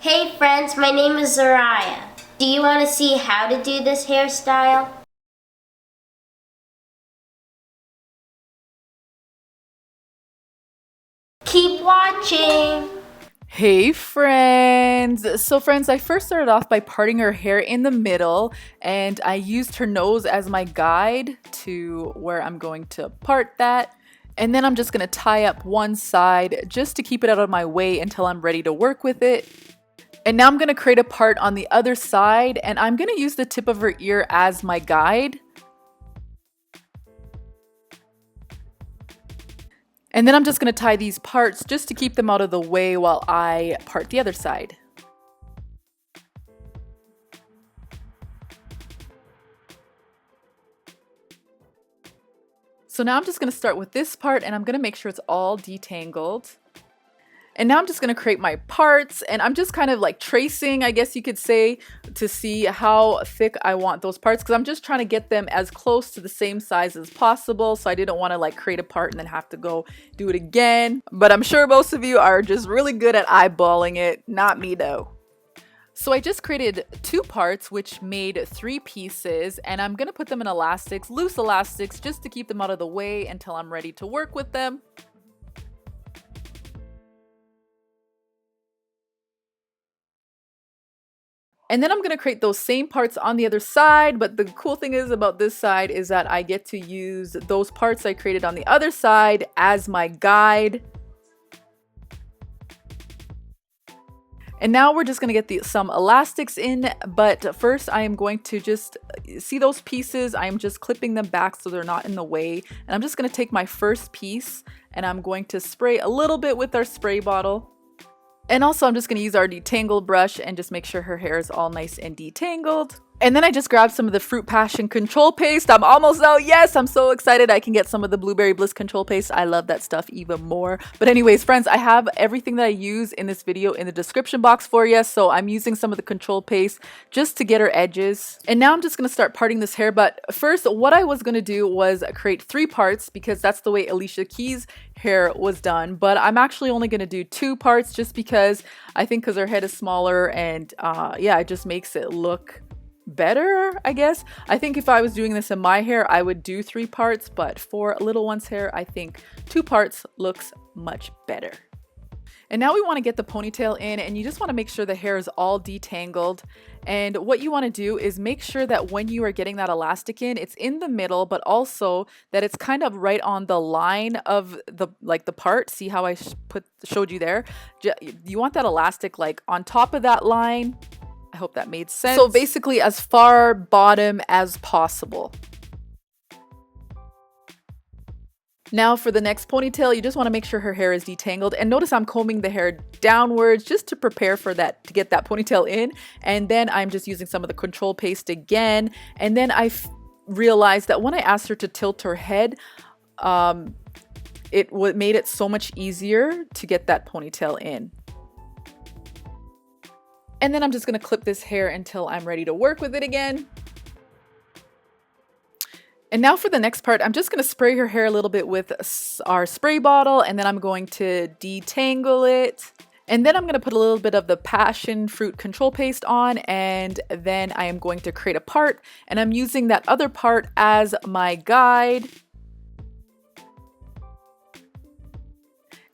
Hey friends, my name is Zariah. Do you want to see how to do this hairstyle? Keep watching! Hey friends! So friends, I first started off by parting her hair in the middle, and I used her nose as my guide to where I'm going to part that. And then I'm just going to tie up one side just to keep it out of my way until I'm ready to work with it. And now I'm going to create a part on the other side, and I'm going to use the tip of her ear as my guide. And then I'm just going to tie these parts just to keep them out of the way while I part the other side. So now I'm just going to start with this part, and I'm going to make sure it's all detangled. And now I'm just going to create my parts, and I'm just kind of like tracing, I guess you could say, to see how thick I want those parts, because I'm just trying to get them as close to the same size as possible. So I didn't want to like create a part and then have to go do it again. But I'm sure most of you are just really good at eyeballing it. Not me though. So I just created 2 parts, which made 3 pieces, and I'm going to put them in elastics, loose elastics, just to keep them out of the way until I'm ready to work with them. And then I'm going to create those same parts on the other side, but the cool thing is about this side is that I get to use those parts I created on the other side as my guide. And now we're just going to get some elastics in, but first I am going to just see those pieces. I am just clipping them back so they're not in the way. And I'm just going to take my first piece and I'm going to spray a little bit with our spray bottle. And also I'm just going to use our detangle brush and just make sure her hair is all nice and detangled. And then I just grabbed some of the Fruit Passion Control Paste. I'm almost out. Yes, I'm so excited I can get some of the Blueberry Bliss Control Paste. I love that stuff even more. But anyways, friends, I have everything that I use in this video in the description box for you. So I'm using some of the control paste just to get her edges. And now I'm just going to start parting this hair. But first, what I was going to do was create 3 parts because that's the way Alicia Keys' hair was done. But I'm actually only going to do 2 parts just because I think because her head is smaller and yeah, it just makes it look better, I guess. I think if I was doing this in my hair, I would do 3 parts, but for little one's hair, I think 2 parts looks much better. And now we want to get the ponytail in, and you just want to make sure the hair is all detangled. And what you want to do is make sure that when you are getting that elastic in, it's in the middle, but also that it's kind of right on the line of the part. See how I showed you there? You want that elastic like on top of that line. I hope that made sense. So basically as far bottom as possible. Now for the next ponytail, you just want to make sure her hair is detangled. And notice I'm combing the hair downwards just to prepare for that, to get that ponytail in. And then I'm just using some of the control paste again. And then I realized that when I asked her to tilt her head, it made it so much easier to get that ponytail in. And then I'm just going to clip this hair until I'm ready to work with it again. And now for the next part, I'm just going to spray her hair a little bit with our spray bottle, and then I'm going to detangle it. And then I'm going to put a little bit of the passion fruit control paste on, and then I am going to create a part, and I'm using that other part as my guide.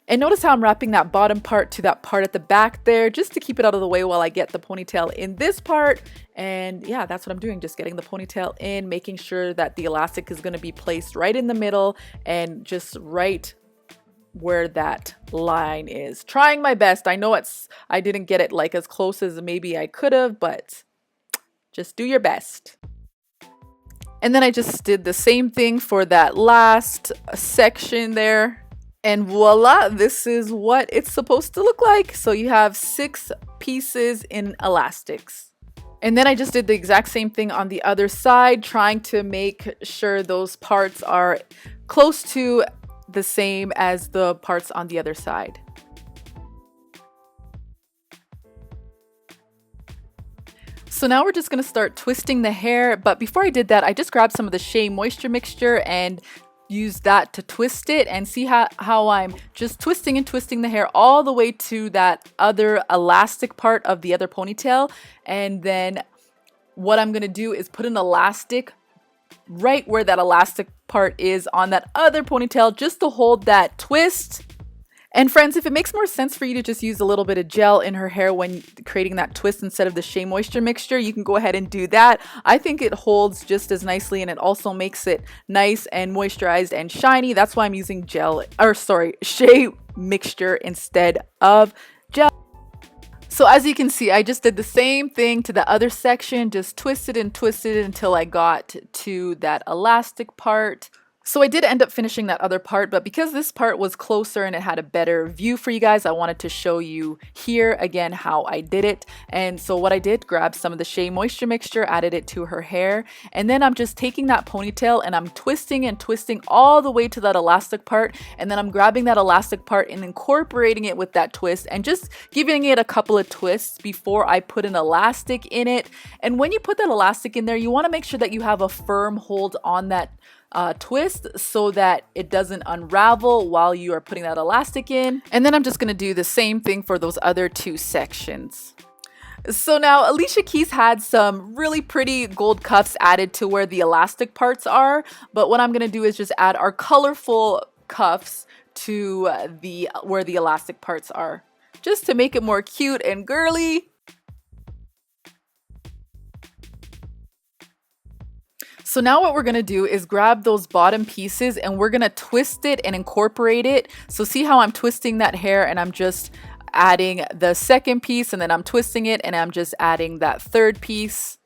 And notice how I'm wrapping that bottom part to that part at the back there, just to keep it out of the way while I get the ponytail in this part. And yeah, that's what I'm doing, just getting the ponytail in, making sure that the elastic is going to be placed right in the middle and just right where that line is. Trying my best. I know I didn't get it like as close as maybe I could have, but just do your best. And then I just did the same thing for that last section there. And voila, this is what it's supposed to look like. So you have 6 pieces in elastics. And then I just did the exact same thing on the other side, trying to make sure those parts are close to the same as the parts on the other side. So now we're just going to start twisting the hair. But before I did that, I just grabbed some of the Shea Moisture Mixture and use that to twist it, and see how I'm just twisting and twisting the hair all the way to that other elastic part of the other ponytail. And then what I'm gonna do is put an elastic right where that elastic part is on that other ponytail, just to hold that twist. And friends, if it makes more sense for you to just use a little bit of gel in her hair when creating that twist instead of the Shea Moisture mixture, you can go ahead and do that. I think it holds just as nicely, and it also makes it nice and moisturized and shiny. That's why I'm using Shea mixture instead of gel. So as you can see, I just did the same thing to the other section, just twisted and twisted until I got to that elastic part. So I did end up finishing that other part, but because this part was closer and it had a better view for you guys, I wanted to show you here again how I did it. And so what I did, grab some of the Shea Moisture mixture, added it to her hair, and then I'm just taking that ponytail and I'm twisting and twisting all the way to that elastic part, and then I'm grabbing that elastic part and incorporating it with that twist and just giving it a couple of twists before I put an elastic in it. And when you put that elastic in there, you want to make sure that you have a firm hold on that twist so that it doesn't unravel while you are putting that elastic in. And then I'm just going to do the same thing for those other two sections. So now Alicia Keys had some really pretty gold cuffs added to where the elastic parts are, but what I'm going to do is just add our colorful cuffs to where the elastic parts are, just to make it more cute and girly. So now what we're going to do is grab those bottom pieces and we're going to twist it and incorporate it. So see how I'm twisting that hair and I'm just adding the second piece, and then I'm twisting it and I'm just adding that third piece.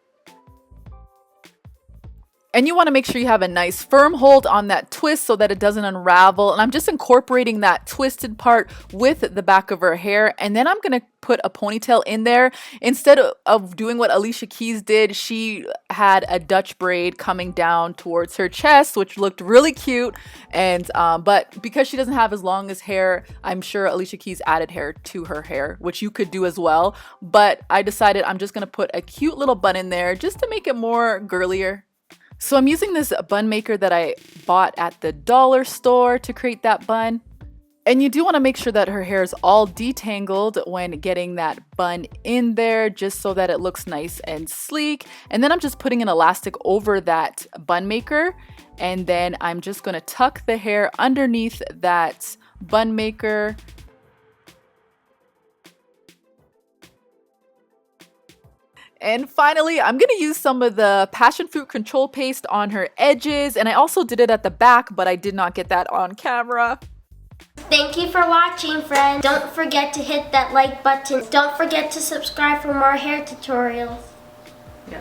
And you want to make sure you have a nice firm hold on that twist so that it doesn't unravel. And I'm just incorporating that twisted part with the back of her hair. And then I'm going to put a ponytail in there. Instead of doing what Alicia Keys did, she had a Dutch braid coming down towards her chest, which looked really cute. And but because she doesn't have as long as hair, I'm sure Alicia Keys added hair to her hair, which you could do as well. But I decided I'm just going to put a cute little bun in there just to make it more girlier. So I'm using this bun maker that I bought at the dollar store to create that bun. And you do want to make sure that her hair is all detangled when getting that bun in there, just so that it looks nice and sleek. And then I'm just putting an elastic over that bun maker. And then I'm just going to tuck the hair underneath that bun maker. And finally, I'm going to use some of the passion fruit control paste on her edges. And I also did it at the back, but I did not get that on camera. Thank you for watching, friends. Don't forget to hit that like button. Don't forget to subscribe for more hair tutorials. Yeah.